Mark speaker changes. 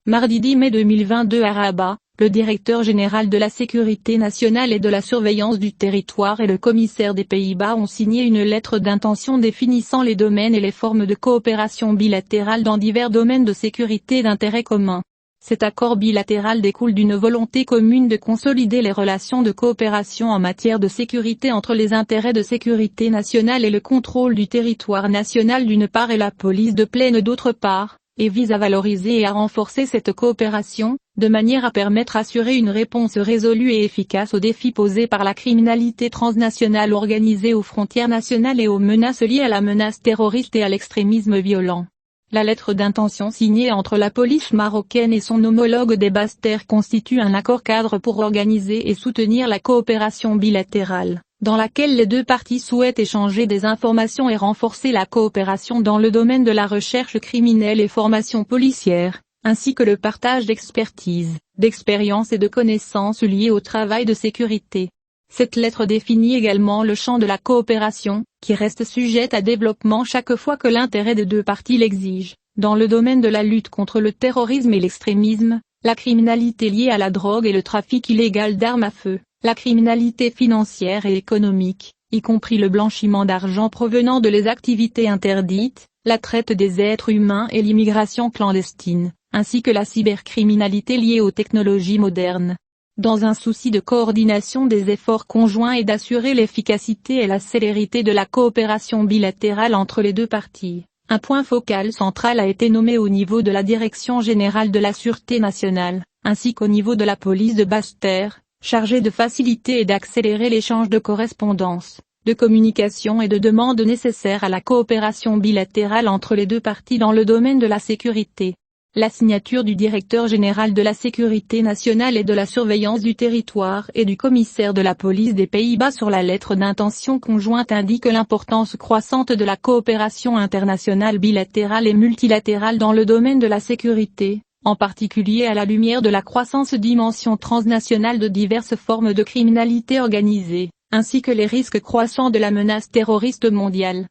Speaker 1: Mardi 10 mai 2022 à Rabat, le directeur général de la sécurité nationale et de la surveillance du territoire et le commissaire des Pays-Bas ont signé une lettre d'intention définissant les domaines et les formes de coopération bilatérale dans divers domaines de sécurité et d'intérêt commun. Cet accord bilatéral découle d'une volonté commune de consolider les relations de coopération en matière de sécurité entre les intérêts de sécurité nationale et le contrôle du territoire national d'une part et la police de plaine d'autre part, et vise à valoriser et à renforcer cette coopération, de manière à permettre d'assurer une réponse résolue et efficace aux défis posés par la criminalité transnationale organisée aux frontières nationales et aux menaces liées à la menace terroriste et à l'extrémisme violent. La lettre d'intention signée entre la police marocaine et son homologue des Basses-Terres constitue un accord-cadre pour organiser et soutenir la coopération bilatérale, dans laquelle les deux parties souhaitent échanger des informations et renforcer la coopération dans le domaine de la recherche criminelle et formation policière, ainsi que le partage d'expertise, d'expérience et de connaissances liées au travail de sécurité. Cette lettre définit également le champ de la coopération, qui reste sujette à développement chaque fois que l'intérêt des deux parties l'exige, dans le domaine de la lutte contre le terrorisme et l'extrémisme, la criminalité liée à la drogue et le trafic illégal d'armes à feu, la criminalité financière et économique, y compris le blanchiment d'argent provenant de les activités interdites, la traite des êtres humains et l'immigration clandestine, ainsi que la cybercriminalité liée aux technologies modernes. Dans un souci de coordination des efforts conjoints et d'assurer l'efficacité et la célérité de la coopération bilatérale entre les deux parties, un point focal central a été nommé au niveau de la Direction générale de la Sûreté nationale, ainsi qu'au niveau de la police de Basses-Terres, chargée de faciliter et d'accélérer l'échange de correspondances, de communication et de demandes nécessaires à la coopération bilatérale entre les deux parties dans le domaine de la sécurité. La signature du directeur général de la sécurité nationale et de la surveillance du territoire et du commissaire de la police des Pays-Bas sur la lettre d'intention conjointe indique l'importance croissante de la coopération internationale bilatérale et multilatérale dans le domaine de la sécurité, en particulier à la lumière de la croissance dimension transnationale de diverses formes de criminalité organisée, ainsi que les risques croissants de la menace terroriste mondiale.